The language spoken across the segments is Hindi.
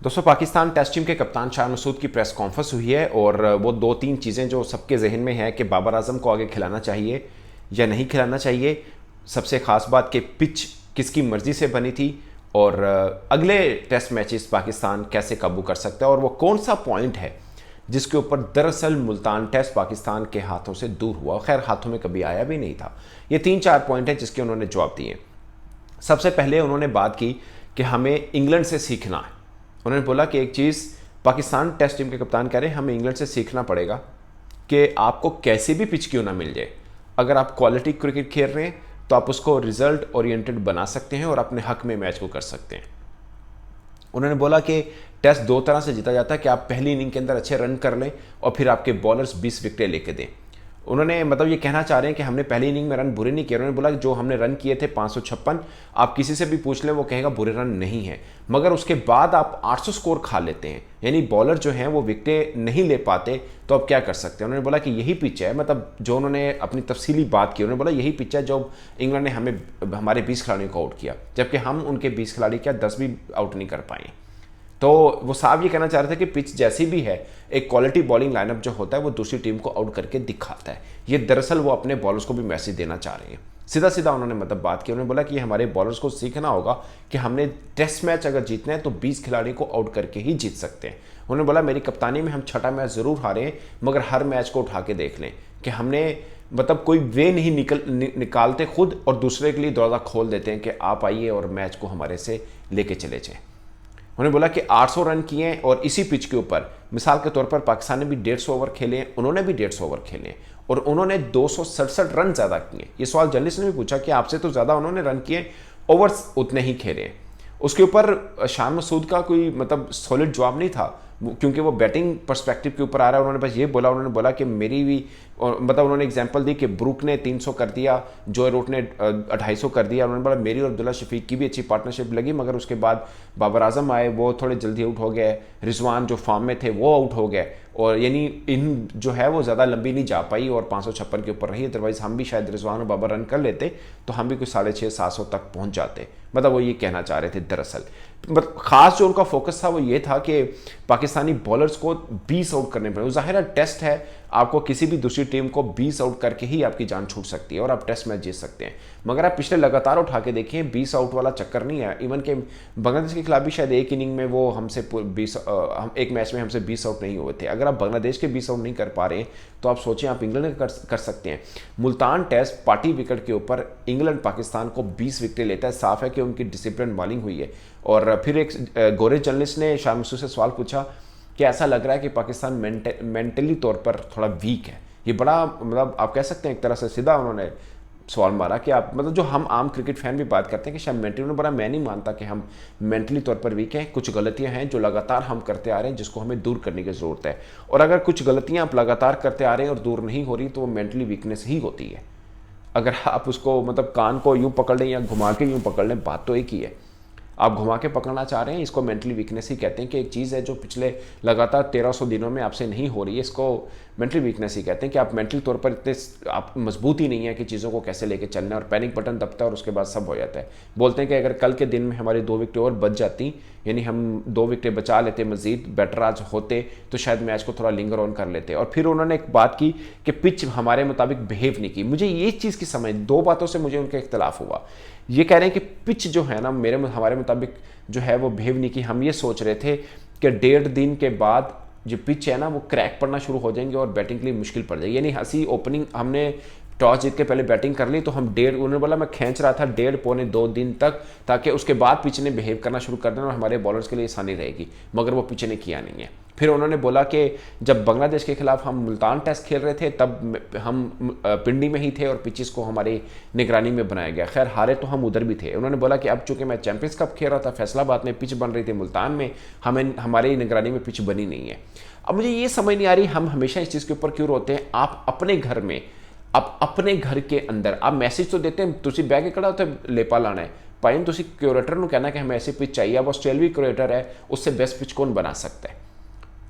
दोस्तों, पाकिस्तान टेस्ट टीम के कप्तान शाह मसूद की प्रेस कॉन्फ्रेंस हुई है और वो दो तीन चीज़ें जो सबके जहन में है कि बाबर आजम को आगे खिलाना चाहिए या नहीं खिलाना चाहिए। सबसे ख़ास बात कि पिच किसकी मर्ज़ी से बनी थी और अगले टेस्ट मैचेस पाकिस्तान कैसे काबू कर सकता है और वो कौन सा पॉइंट है जिसके ऊपर दरअसल मुल्तान टेस्ट पाकिस्तान के हाथों से दूर हुआ। खैर, हाथों में कभी आया भी नहीं था। ये तीन चार पॉइंट हैं जिसके उन्होंने जवाब दिए। सबसे पहले उन्होंने बात की कि हमें इंग्लैंड से सीखना है। उन्होंने बोला कि एक चीज़ पाकिस्तान टेस्ट टीम के कप्तान कह रहे हैं, हमें इंग्लैंड से सीखना पड़ेगा कि आपको कैसे भी पिच क्यों ना मिल जाए, अगर आप क्वालिटी क्रिकेट खेल रहे हैं तो आप उसको रिजल्ट ओरिएंटेड बना सकते हैं और अपने हक में मैच को कर सकते हैं। उन्होंने बोला कि टेस्ट दो तरह से जीता जाता है कि आप पहली इनिंग के अंदर अच्छे रन कर लें और फिर आपके बॉलर्स 20 विकेटें लेके दें। उन्होंने मतलब ये कहना चाह रहे हैं कि हमने पहली इनिंग में रन बुरे नहीं किए। उन्होंने बोला कि जो हमने रन किए थे 556, आप किसी से भी पूछ लें वो कहेगा बुरे रन नहीं है, मगर उसके बाद आप 800 स्कोर खा लेते हैं, यानी बॉलर जो हैं वो विकेटें नहीं ले पाते, तो अब क्या कर सकते हैं। उन्होंने बोला कि यही पिच है, मतलब जो उन्होंने अपनी तफसीली बात की, उन्होंने बोला यही पिच है जो इंग्लैंड ने हमारे 20 खिलाड़ियों को आउट किया, जबकि हम उनके 20 खिलाड़ी क्या 10 भी आउट नहीं कर पाए। तो वो साहब ये कहना चाह रहे थे कि पिच जैसी भी है, एक क्वालिटी बॉलिंग लाइनअप जो होता है वो दूसरी टीम को आउट करके दिखाता है। ये दरअसल वो अपने बॉलर्स को भी मैसेज देना चाह रहे हैं। सीधा सीधा उन्होंने मतलब बात की। उन्होंने बोला कि हमारे बॉलर्स को सीखना होगा कि हमने टेस्ट मैच अगर जीतना है तो 20 खिलाड़ी को आउट करके ही जीत सकते हैं। उन्होंने बोला मेरी कप्तानी में हम छठा मैच ज़रूर हारे हैं, मगर हर मैच को उठा के देख लें कि हमने मतलब कोई वे नहीं निकालते खुद और दूसरे के लिए दरवाज़ा खोल देते हैं कि आप आइए और मैच को हमारे से लेके चले जाएँ। उन्होंने बोला कि 800 रन किए हैं और इसी पिच के ऊपर मिसाल के तौर पर पाकिस्तान ने भी 150 ओवर खेले हैं, उन्होंने भी 150 ओवर खेले हैं और उन्होंने 267 रन ज़्यादा किए। ये सवाल जर्नलिस्ट ने भी पूछा कि आपसे तो ज़्यादा उन्होंने रन किए, ओवर्स उतने ही खेले हैं। उसके ऊपर शान मसूद का कोई मतलब सॉलिड जवाब नहीं था, क्योंकि वो बैटिंग पर्सपेक्टिव के ऊपर आ रहा है। उन्होंने बस ये बोला, उन्होंने बोला कि मेरी भी मतलब उन्होंने एग्जांपल दी कि ब्रूक ने 300 कर दिया, जॉय रूट ने 250 कर दिया। उन्होंने बोला मेरी और अब्दुल्ला शफीक की भी अच्छी पार्टनरशिप लगी, मगर उसके बाद बाबर आजम आए, वो थोड़े जल्दी आउट हो गए, रिजवान जो फॉर्म में थे वो आउट हो गए और यानी इन जो है वो ज़्यादा लंबी नहीं जा पाई और 556 के ऊपर रही। अदरवाइज़ हम भी शायद रिजवान और बाबर रन कर लेते तो हम भी कुछ 650-700 तक पहुंच जाते। मतलब वो ये कहना चाह रहे थे दरअसल। मतलब खास जो उनका फोकस था वो ये था कि पाकिस्तानी बॉलर्स को 20 आउट करने पड़े। ज़ाहिर है टेस्ट है, आपको किसी भी दूसरी टीम को 20 आउट करके ही आपकी जान छूट सकती है और आप टेस्ट मैच जीत सकते हैं। मगर आप पिछले लगातार उठा के देखिए 20 आउट वाला चक्कर नहीं है। इवन के बांग्लादेश के खिलाफ भी शायद एक इनिंग में वो हमसे 20 एक मैच में हमसे 20 आउट नहीं हुए थे। अगर आप बांग्लादेश के 20 आउट नहीं कर पा रहे हैं तो आप सोचें आप इंग्लैंड कर सकते हैं। मुल्तान टेस्ट पार्टी विकेट के ऊपर इंग्लैंड पाकिस्तान को 20 विकेटें लेता है। साफ है कि उनकी डिसिप्लिन बॉलिंग हुई है। और फिर एक गोरे जर्नलिस्ट ने शाह मसूद से सवाल पूछा कि ऐसा लग रहा है कि पाकिस्तान मेंटली तौर पर थोड़ा वीक है। ये बड़ा मतलब आप कह सकते हैं एक तरह से सीधा उन्होंने सवाल मारा कि आप मतलब जो हम आम क्रिकेट फैन भी बात करते हैं कि शायद मेंटली, उन्होंने बोला मैं नहीं मानता कि हम मेंटली तौर पर वीक हैं। कुछ गलतियां हैं जो लगातार हम करते आ रहे हैं जिसको हमें दूर करने की ज़रूरत है, और अगर कुछ गलतियां आप लगातार करते आ रहे हैं और दूर नहीं हो रही तो वो मेंटली वीकनेस ही होती है। अगर आप उसको मतलब कान को यूँ पकड़ लें या घुमा के यूँ पकड़ लें, बात तो एक ही है। आप घुमा के पकड़ना चाह रहे हैं, इसको मेंटली वीकनेस ही कहते हैं कि एक चीज़ है जो पिछले लगातार 1300 दिनों में आपसे नहीं हो रही है, इसको मेंटली वीकनेस ही कहते हैं कि आप मेंटली तौर पर इतने आप मजबूत ही नहीं है कि चीज़ों को कैसे लेके चलना है, और पैनिक बटन दबता है और उसके बाद सब हो जाता है। बोलते हैं कि अगर कल के दिन में हमारी 2 विकेट और बच जाती, यानी हम 2 विकेटें बचा लेते, मजीद बेटर आज होते तो शायद मैच को थोड़ा लिंगर ऑन कर लेते। और फिर उन्होंने एक बात की कि पिच हमारे मुताबिक बिहेव नहीं की। मुझे ये चीज़ की समझ, 2 बातों से मुझे उनका इख्तलाफ हुआ। ये कह रहे हैं कि पिच जो है ना हमारे मुताबिक जो है वो बिहेव नहीं की। हम ये सोच रहे थे कि 1.5 दिन के बाद जो पिच है ना वो क्रैक पड़ना शुरू हो जाएंगे और बैटिंग के लिए मुश्किल पड़ जाएगी। यानी हंसी ओपनिंग हमने टॉस जीत के पहले बैटिंग कर ली तो हम उन्होंने बोला मैं खींच रहा था 1.5-2 दिन तक, ताकि उसके बाद पिच ने बिहेव करना शुरू कर देना और हमारे बॉलर्स के लिए आसानी रहेगी, मगर वो पिच ने किया नहीं है। फिर उन्होंने बोला कि जब बांग्लादेश के खिलाफ हम मुल्तान टेस्ट खेल रहे थे तब हम पिंडी में ही थे और पिचेस को हमारी निगरानी में बनाया गया। खैर हारे तो हम उधर भी थे। उन्होंने बोला कि अब चूंकि मैं चैंपियंस कप खेल रहा था, फैसलाबाद में पिच बन रही थी, मुल्तान में हमारी निगरानी में पिच बनी नहीं है। अब मुझे ये समझ नहीं आ रही हम हमेशा इस चीज़ के ऊपर क्यों रोते हैं। आप अपने घर में, आप अपने घर के अंदर आप मैसेज तो देते हैं, तुसी बह के खड़ा होते लेपा लाना है भाई, तुसी क्यूरेटर ਨੂੰ कहना कि हमें ऐसी पिच चाहिए। अब ऑस्ट्रेलियाई क्यूरेटर है, उससे बेस्ट पिच कौन बना सकता है।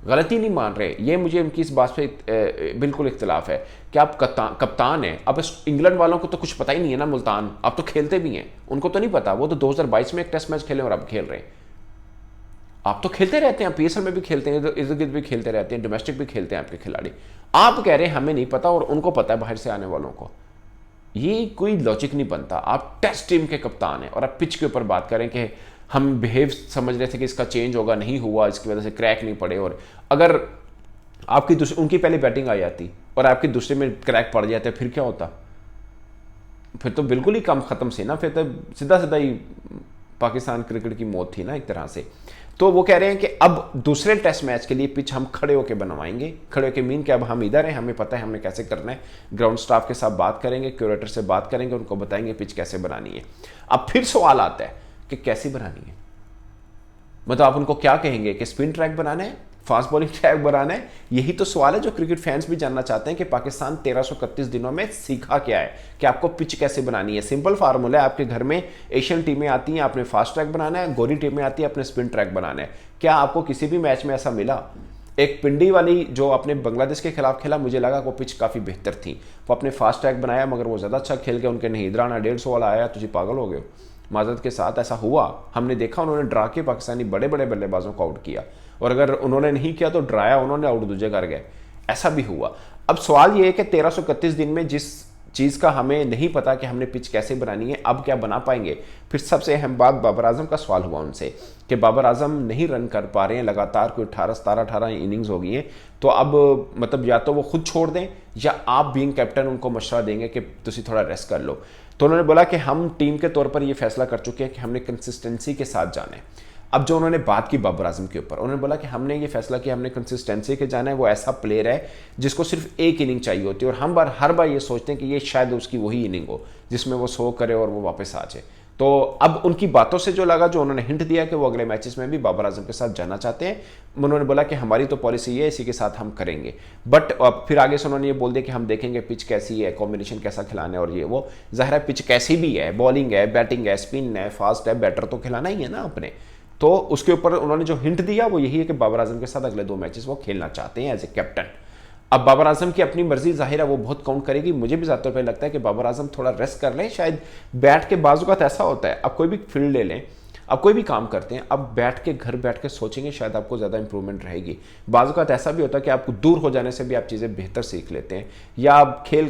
गलती नहीं मान रहे, ये मुझे उनकी इस बात पे बिल्कुल इख्तिलाफ है कि आप कप्तान हैं। अब इंग्लैंड वालों को तो कुछ पता ही नहीं है ना, मुल्तान आप तो खेलते भी हैं, उनको तो नहीं पता। वो तो 2022 में एक टेस्ट मैच खेले और अब खेल रहे हैं। आप तो खेलते रहते हैं, पीएसएल में भी खेलते हैं, इर्द गिर्द भी खेलते रहते हैं, डोमेस्टिक भी खेलते हैं आपके खिलाड़ी। आप कह रहे हैं हमें नहीं पता और उनको पता है बाहर से आने वालों को। ये कोई लॉजिक नहीं बनता। आप टेस्ट टीम के कप्तान हैं और आप पिच के ऊपर बात करें कि हम बिहेव समझ रहे थे कि इसका चेंज होगा, नहीं हुआ, इसकी वजह से क्रैक नहीं पड़े। और अगर आपकी उनकी पहले बैटिंग आ जाती और आपकी दूसरे में क्रैक पड़ जाते फिर क्या होता? फिर तो बिल्कुल ही काम खत्म से ना, फिर तो सीधा सीधा ही पाकिस्तान क्रिकेट की मौत थी ना एक तरह से। तो वो कह रहे हैं कि अब दूसरे टेस्ट मैच के लिए पिच हम खड़े होकर बनवाएंगे। खड़े होकर मीन कि अब हम इधर हैं, हमें पता है हमें कैसे करना है, ग्राउंड स्टाफ के साथ बात करेंगे, क्यूरेटर से बात करेंगे, उनको बताएंगे पिच कैसे बनानी है। अब फिर सवाल आता है कि कैसी बनानी है, मतलब आप उनको क्या कहेंगे कि स्पिन ट्रैक बनाना है, फास्ट बॉलिंग ट्रैक बनाना है? यही तो सवाल है जो क्रिकेट फैंस भी जानना चाहते हैं कि पाकिस्तान 1331 दिनों में सीखा क्या है, कि आपको पिच कैसे बनानी है। सिंपल फार्मूला है, आपके घर में एशियन टीमें आती हैं, आपने फास्ट ट्रैक बनाना है, गोरी टीमें आती है, आपने स्पिन ट्रैक बनाना है। क्या आपको किसी भी मैच में ऐसा मिला? एक पिंडी वाली जो आपने बांग्लादेश के खिलाफ खेला, मुझे लगा वो पिच काफ़ी बेहतर थी, वो आपने फास्ट ट्रैक बनाया मगर वो ज़्यादा अच्छा खेल गया, उनके नहीं इधराना 150 वाला आया, तुझे पागल हो गए। माजरत के साथ ऐसा हुआ, हमने देखा उन्होंने ड्रा के पाकिस्तानी बड़े बड़े बल्लेबाजों को आउट किया, और अगर उन्होंने नहीं किया तो ड्राया उन्होंने, आउट दूजे कर गए, ऐसा भी हुआ। अब सवाल ये है कि 1331 दिन में जिस चीज़ का हमें नहीं पता कि हमने पिच कैसे बनानी है, अब क्या बना पाएंगे? फिर सबसे अहम बात बाबर आजम का सवाल हुआ उनसे कि बाबर आजम नहीं रन कर पा रहे हैं, लगातार कोई 18 इनिंग्स हो गई हैं, तो अब मतलब या तो वो खुद छोड़ दें या आप बीइंग कैप्टन उनको मशवरा देंगे कि तुसी थोड़ा रेस्ट कर लो। तो उन्होंने बोला कि हम टीम के तौर पर ये फैसला कर चुके हैं कि हमने कंसिस्टेंसी के साथ जाना है। अब जो उन्होंने बात की बाबर आजम के ऊपर, उन्होंने बोला कि हमने ये फैसला किया हमने कंसिस्टेंसी के जाना है। वो ऐसा प्लेयर है जिसको सिर्फ एक इनिंग चाहिए होती है, और हम हर बार ये सोचते हैं कि ये शायद उसकी वही इनिंग हो जिसमें वो 100 करे और वो वापस आ जाए। तो अब उनकी बातों से जो लगा, जो उन्होंने हिंट दिया कि वो अगले मैचेस में भी बाबर आजम के साथ जाना चाहते हैं, उन्होंने बोला कि हमारी तो पॉलिसी ये है, इसी के साथ हम करेंगे। बट फिर आगे से उन्होंने ये बोल दिया कि हम देखेंगे पिच कैसी है, कॉम्बिनेशन कैसा खिलाना है, और ये वो जाहिर है पिच कैसी भी है, बॉलिंग है, बैटिंग है, स्पिन है, फास्ट है, बैटर तो खिलाना ही है ना अपने। तो उसके ऊपर उन्होंने जो हिंट दिया वो यही है कि बाबर आजम के साथ अगले 2 मैचेस वो खेलना चाहते हैं एज ए कैप्टन। अब बाबर आजम की अपनी मर्जी जाहिर है वो बहुत काउंट करेगी। मुझे भी ज़्यादातर पहले लगता है कि बाबर आजम थोड़ा रेस्ट कर लें, शायद बैठ के बाजू का ऐसा होता है, अब कोई भी फील्ड ले लें, अब कोई भी काम करते हैं, अब बैठ के घर बैठ के सोचेंगे शायद आपको ज़्यादा इंप्रूवमेंट रहेगी। बाजू का ऐसा भी होता है कि आपको दूर हो जाने से भी आप चीज़ें बेहतर सीख लेते हैं, या आप खेल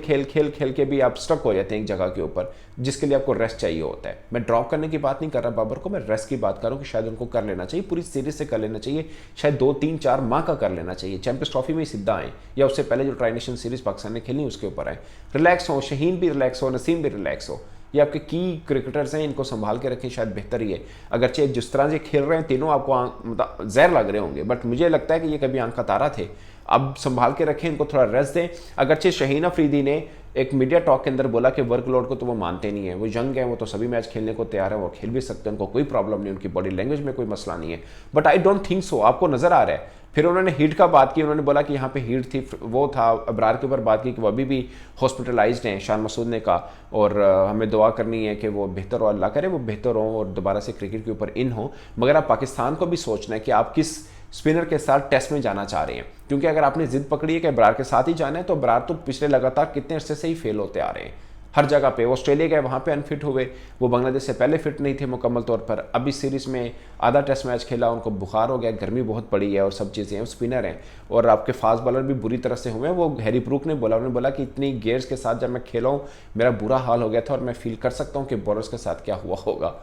के भी आप स्टक हो जाते हैं एक जगह के ऊपर, जिसके लिए आपको रेस्ट चाहिए होता है। मैं ड्रॉप करने की बात नहीं कर रहा बाबर को, मैं रेस्ट की बात कर रहा हूँ कि शायद उनको कर लेना चाहिए, पूरी सीरीज से कर लेना चाहिए, शायद 2, 3, 4 माह का कर लेना चाहिए, चैंपियंस ट्रॉफी में सीधा आए या उससे पहले जो ट्राई नेशन सीरीज पाकिस्तान ने खेलनी उसके ऊपर आए, रिलैक्स हो, शहीन भी रिलैक्स हो, नसीम भी रिलैक्स हो। ये आपके की क्रिकेटर्स हैं, इनको संभाल के रखें, शायद बेहतर ही है। अगरचे जिस तरह से खेल रहे हैं तीनों आपको मतलब जहर लग रहे होंगे, बट मुझे लगता है कि ये कभी आंख का तारा थे। अब संभाल के रखें, इनको थोड़ा रेस्ट दें। अगरचे शहीन अफरीदी ने एक मीडिया टॉक के अंदर बोला कि वर्कलोड को तो वो मानते नहीं है, वो यंग है, वो तो सभी मैच खेलने को तैयार है, वो खेल भी सकते हैं, उनको कोई प्रॉब्लम नहीं, उनकी बॉडी लैंग्वेज में कोई मसला नहीं है, but I don't think so. आपको नजर आ रहा है। फिर उन्होंने हीट का बात की, उन्होंने बोला कि यहाँ पे हीट थी, वो था। अबरार के ऊपर बात की कि वो अभी भी हॉस्पिटलाइज्ड हैं, शान मसूद ने कहा, और हमें दुआ करनी है कि वो बेहतर हो, अल्लाह करे वो बेहतर हो और दोबारा से क्रिकेट के ऊपर इन हो। मगर आप पाकिस्तान को भी सोचना है कि आप किस स्पिनर के साथ टेस्ट में जाना चाह रहे हैं, क्योंकि अगर आपने जिद पकड़ी है कि अबरार के साथ ही जाना है, तो अबरार तो पिछले लगातार कितने अरसे से ही फेल होते आ रहे हैं हर जगह पे। ऑस्ट्रेलिया गए, वहाँ पे अनफिट हुए, वो बांग्लादेश से पहले फिट नहीं थे मुकम्मल तौर पर। अब इस सीरीज़ में आधा टेस्ट मैच खेला, उनको बुखार हो गया, गर्मी बहुत पड़ी है और सब चीज़ें हैं, स्पिनर हैं और आपके फास्ट बॉलर भी बुरी तरह से हुए हैं। वो हैरी ब्रूक ने बोला, उन्होंने बोला कि इतनी गेयर्स के साथ जब मैं खेला हूँ मेरा बुरा हाल हो गया था और मैं फील कर सकता हूँ कि बॉलर्स के साथ क्या हुआ होगा।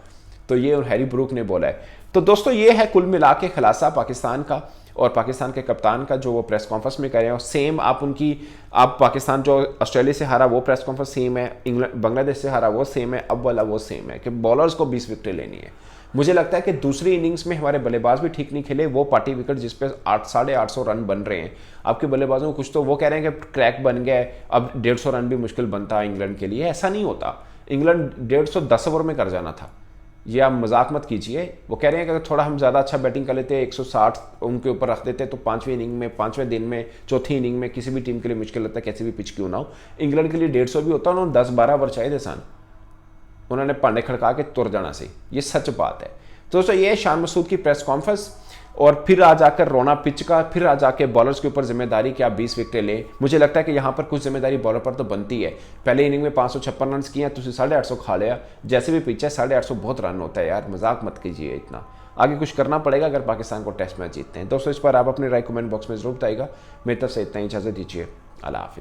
तो ये हैरी ब्रूक ने बोला है। तो दोस्तों ये है कुल मिला के खुलासा पाकिस्तान का और पाकिस्तान के कप्तान का, जो वो प्रेस कॉन्फ्रेंस में कर रहे हैं। और सेम आप पाकिस्तान जो ऑस्ट्रेलिया से हारा वो प्रेस कॉन्फ्रेंस सेम है, इंग्लैंड बांग्लादेश से हारा वो सेम है, अब वाला वो सेम है कि बॉलर्स को 20 विकेटें लेनी है। मुझे लगता है कि दूसरी इनिंग्स में हमारे बल्लेबाज भी ठीक नहीं खेले। वो पार्टी विकेट जिस पे 800-850 रन बन रहे हैं, आपके बल्लेबाजों को कुछ तो वो कह रहे हैं कि क्रैक बन गया है, अब 150 रन भी मुश्किल बनता है इंग्लैंड के लिए। ऐसा नहीं होता, इंग्लैंड 150 ओवर में कर जाना था। ये आप मजाक मत कीजिए। वो कह रहे हैं कि अगर थोड़ा हम ज़्यादा अच्छा बैटिंग कर लेते, 160 उनके ऊपर रख देते, तो 5वीं इनिंग में, 5वें दिन में, चौथी इनिंग में किसी भी टीम के लिए मुश्किल लगता है, कैसे भी पिच क्यों ना हो। इंग्लैंड के लिए 150 भी होता, उन्होंने 10-12 ओवर चाहिए थे सन, उन्होंने पांडे खड़का के तुर जाना से। ये सच बात है। तो दोस्तों ये शान मसूद की प्रेस कॉन्फ्रेंस, और फिर आ जाकर रोना पिच का, फिर आ जाके बॉलर्स के ऊपर जिम्मेदारी कि आप 20 विकेटें लें। मुझे लगता है कि यहाँ पर कुछ जिम्मेदारी बॉलर पर तो बनती है। पहले इनिंग में 556 रन किए, तो 850 खा लिया, जैसे भी पिच है 850 बहुत रन होता है यार, मजाक मत कीजिए इतना। आगे कुछ करना पड़ेगा अगर पाकिस्तान को टेस्ट मैच जीतते हैं। दोस्तों इस पर आप अपनी राय कमेंट बॉक्स में जरूर बताइएगा। मेरी तरफ से इतना ही, इजाज़त दीजिए, अल्लाह हाफिज़।